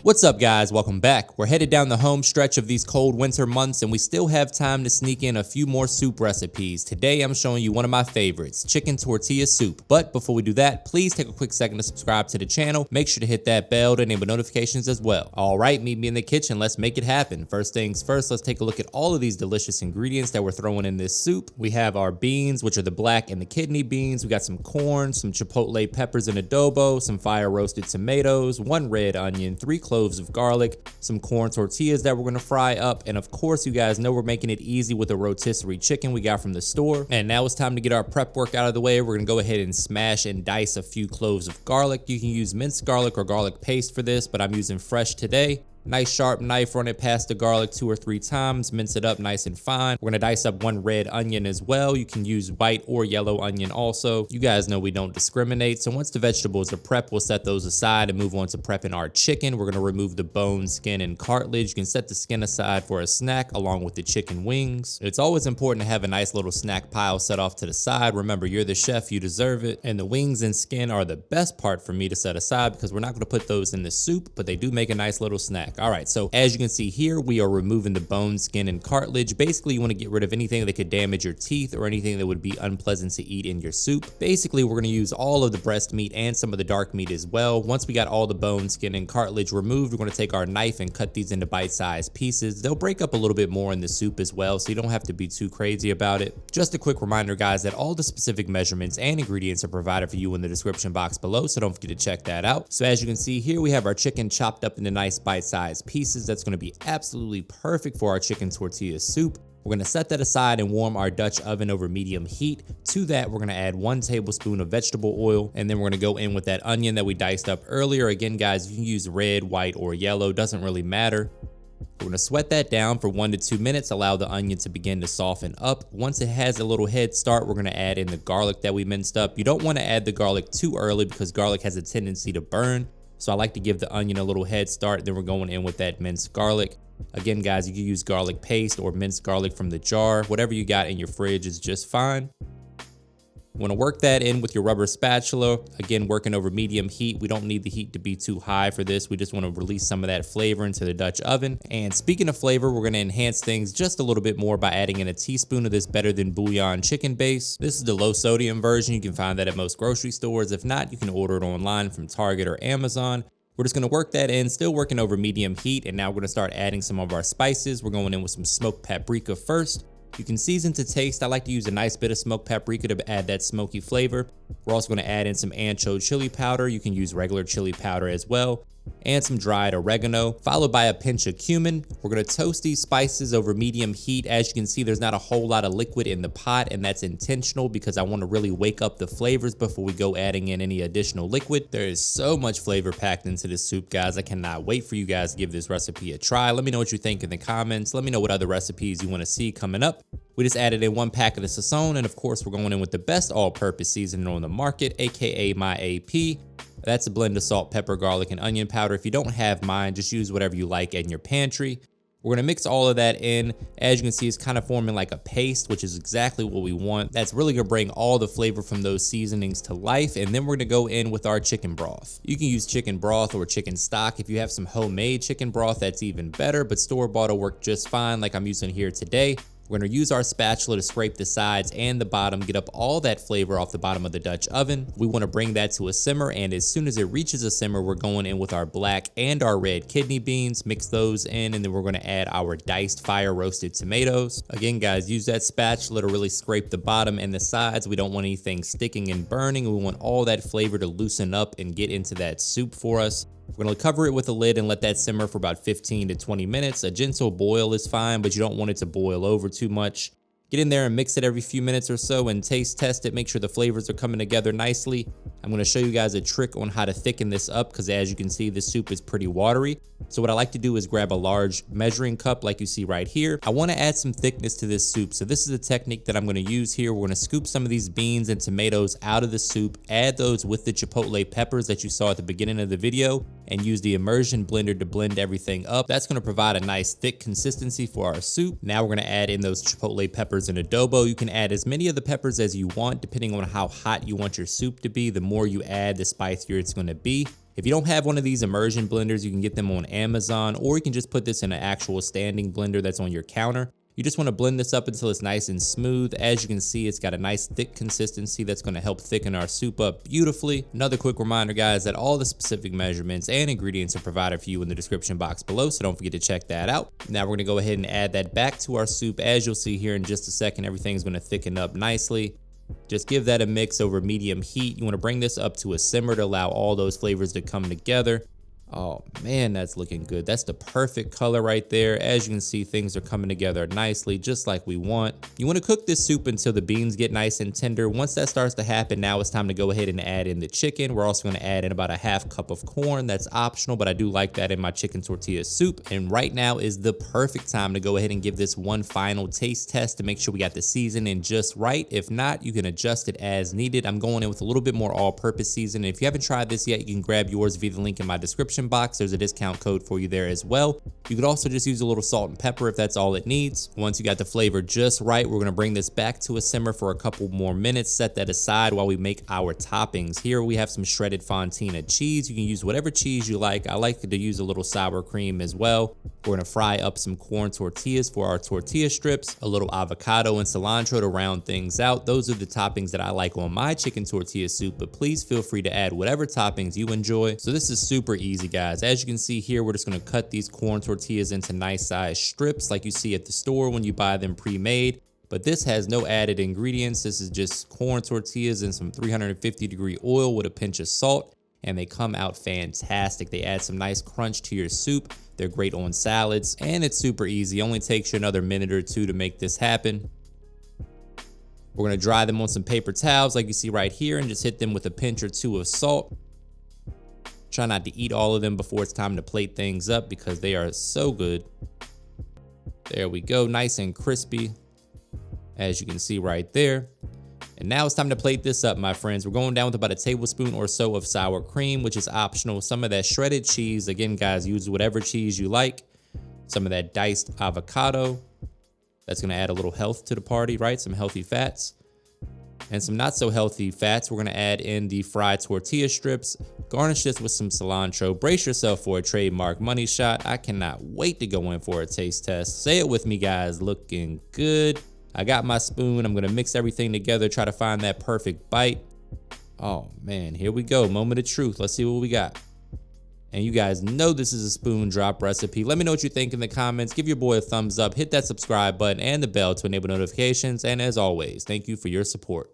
What's up guys, welcome back. We're headed down the home stretch of these cold winter months and we still have time to sneak in a few more soup recipes. Today I'm showing you one of my favorites, chicken tortilla soup. But before we do that, please take a quick second to subscribe to the channel. Make sure to hit that bell to enable notifications as well. Alright, meet me in the kitchen, let's make it happen. First things first, let's take a look at all of these delicious ingredients that we're throwing in this soup. We have our beans, which are the black and the kidney beans. We got some corn, some chipotle peppers and adobo, some fire roasted tomatoes, 1 red onion, 3 cloves of garlic, some corn tortillas that we're gonna fry up, and of course you guys know we're making it easy with a rotisserie chicken we got from the store. And now it's time to get our prep work out of the way. We're gonna go ahead and smash and dice a few cloves of garlic. You can use minced garlic or garlic paste for this, but I'm using fresh today. Nice sharp knife, run it past the garlic 2 or 3 times, mince it up nice and fine. We're gonna dice up 1 red onion as well. You can use white or yellow onion also. You guys know we don't discriminate. So once the vegetables are prepped, we'll set those aside and move on to prepping our chicken. We're gonna remove the bone, skin, and cartilage. You can set the skin aside for a snack along with the chicken wings. It's always important to have a nice little snack pile set off to the side. Remember, you're the chef, you deserve it. And the wings and skin are the best part for me to set aside because we're not gonna put those in the soup, but they do make a nice little snack. All right, so as you can see here, we are removing the bone, skin, and cartilage. Basically, you want to get rid of anything that could damage your teeth or anything that would be unpleasant to eat in your soup. Basically, we're going to use all of the breast meat and some of the dark meat as well. Once we got all the bone, skin, and cartilage removed, we're going to take our knife and cut these into bite-sized pieces. They'll break up a little bit more in the soup as well, so you don't have to be too crazy about it. Just a quick reminder, guys, that all the specific measurements and ingredients are provided for you in the description box below, so don't forget to check that out. So as you can see here, we have our chicken chopped up into nice bite-sized pieces. That's going to be absolutely perfect for our chicken tortilla soup. We're going to set that aside and warm our Dutch oven over medium heat. To that, we're going to add 1 tablespoon of vegetable oil, and then we're going to go in with that onion that we diced up earlier. Again, guys, you can use red, white, or yellow, doesn't really matter. We're going to sweat that down for 1 to 2 minutes, allow the onion to begin to soften up. Once it has a little head start, we're going to add in the garlic that we minced up. You don't want to add the garlic too early because garlic has a tendency to burn. So I like to give the onion a little head start, then we're going in with that minced garlic. Again, guys, you can use garlic paste or minced garlic from the jar. Whatever you got in your fridge is just fine. You want to work that in with your rubber spatula. Again, working over medium heat. We don't need the heat to be too high for this. We just want to release some of that flavor into the Dutch oven. And speaking of flavor, we're going to enhance things just a little bit more by adding in a teaspoon of this Better Than Bouillon chicken base. This is the low sodium version. You can find that at most grocery stores. If not, you can order it online from Target or Amazon. We're just going to work that in, still working over medium heat. And now we're going to start adding some of our spices. We're going in with some smoked paprika first. You can season to taste. I like to use a nice bit of smoked paprika to add that smoky flavor. We're also going to add in some ancho chili powder. You can use regular chili powder as well. And some dried oregano, followed by a pinch of cumin. We're going to toast these spices over medium heat. As you can see, there's not a whole lot of liquid in the pot, and that's intentional because I want to really wake up the flavors before we go adding in any additional liquid. There is so much flavor packed into this soup, guys. I cannot wait for you guys to give this recipe a try. Let me know what you think in the comments. Let me know what other recipes you want to see coming up. We just added in 1 pack of the Sazon, and of course, we're going in with the best all-purpose seasoning on the market, aka my AP. That's a blend of salt, pepper, garlic, and onion powder. If you don't have mine, just use whatever you like in your pantry. We're gonna mix all of that in. As you can see, it's kind of forming like a paste, which is exactly what we want. That's really gonna bring all the flavor from those seasonings to life. And then we're gonna go in with our chicken broth. You can use chicken broth or chicken stock. If you have some homemade chicken broth, that's even better, but store-bought will work just fine like I'm using here today. We're going to use our spatula to scrape the sides and the bottom, get up all that flavor off the bottom of the Dutch oven. We want to bring that to a simmer, and as soon as it reaches a simmer, we're going in with our black and our red kidney beans, mix those in, and then we're going to add our diced fire roasted tomatoes. Again, guys, use that spatula to really scrape the bottom and the sides. We don't want anything sticking and burning. We want all that flavor to loosen up and get into that soup for us. We're going to cover it with a lid and let that simmer for about 15 to 20 minutes. A gentle boil is fine, but you don't want it to boil over too much. Get in there and mix it every few minutes or so and taste test it. Make sure the flavors are coming together nicely. I'm going to show you guys a trick on how to thicken this up because as you can see, this soup is pretty watery. So what I like to do is grab a large measuring cup like you see right here. I want to add some thickness to this soup. So this is the technique that I'm going to use here. We're going to scoop some of these beans and tomatoes out of the soup, add those with the chipotle peppers that you saw at the beginning of the video, and use the immersion blender to blend everything up. That's going to provide a nice thick consistency for our soup. Now we're going to add in those chipotle peppers and adobo. You can add as many of the peppers as you want depending on how hot you want your soup to be. The more you add, the spicier it's going to be. If you don't have one of these immersion blenders, you can get them on Amazon, or you can just put this in an actual standing blender that's on your counter. You just want to blend this up until it's nice and smooth. As you can see, it's got a nice thick consistency that's going to help thicken our soup up beautifully. Another quick reminder, guys, that all the specific measurements and ingredients are provided for you in the description box below, so don't forget to check that out. Now we're going to go ahead and add that back to our soup. As you'll see here in just a second, everything's going to thicken up nicely. Just give that a mix over medium heat. You want to bring this up to a simmer to allow all those flavors to come together. Oh man, that's looking good. That's the perfect color right there. As you can see, things are coming together nicely, just like we want. You want to cook this soup until the beans get nice and tender. Once that starts to happen, now it's time to go ahead and add in the chicken. We're also going to add in about a half cup of corn. That's optional, but I do like that in my chicken tortilla soup. And right now is the perfect time to go ahead and give this one final taste test to make sure we got the seasoning just right. If not, you can adjust it as needed. I'm going in with a little bit more all-purpose seasoning. If you haven't tried this yet, you can grab yours via the link in my description box. There's a discount code for you there as well. You could also just use a little salt and pepper if that's all it needs. Once you got the flavor just right, we're going to bring this back to a simmer for a couple more minutes. Set that aside while we make our toppings. Here we have some shredded fontina cheese. You can use whatever cheese you like. I like to use a little sour cream as well. We're going to fry up some corn tortillas for our tortilla strips, a little avocado and cilantro to round things out. Those are the toppings that I like on my chicken tortilla soup, but please feel free to add whatever toppings you enjoy. So this is super easy, guys. As you can see here, we're just going to cut these corn tortillas into nice size strips like you see at the store when you buy them pre-made. But this has no added ingredients. This is just corn tortillas and some 350-degree oil with a pinch of salt, and they come out fantastic. They add some nice crunch to your soup. They're great on salads, and it's super easy. Only takes you another minute or two to make this happen. We're going to dry them on some paper towels like you see right here and just hit them with a pinch or two of salt. Try not to eat all of them before it's time to plate things up because they are so good. There we go, nice and crispy, as you can see right there. And now it's time to plate this up, my friends. We're going down with about a tablespoon or so of sour cream, which is optional. Some of that shredded cheese. Again, guys, use whatever cheese you like. Some of that diced avocado. That's going to add a little health to the party, right? Some healthy fats. And some not so healthy fats. We're going to add in the fried tortilla strips. Garnish this with some cilantro. Brace yourself for a trademark money shot. I cannot wait to go in for a taste test. Say it with me, guys. Looking good. I got my spoon. I'm going to mix everything together, try to find that perfect bite. Oh, man. Here we go. Moment of truth. Let's see what we got. And you guys know this is a spoon drop recipe. Let me know what you think in the comments. Give your boy a thumbs up. Hit that subscribe button and the bell to enable notifications. And as always, thank you for your support.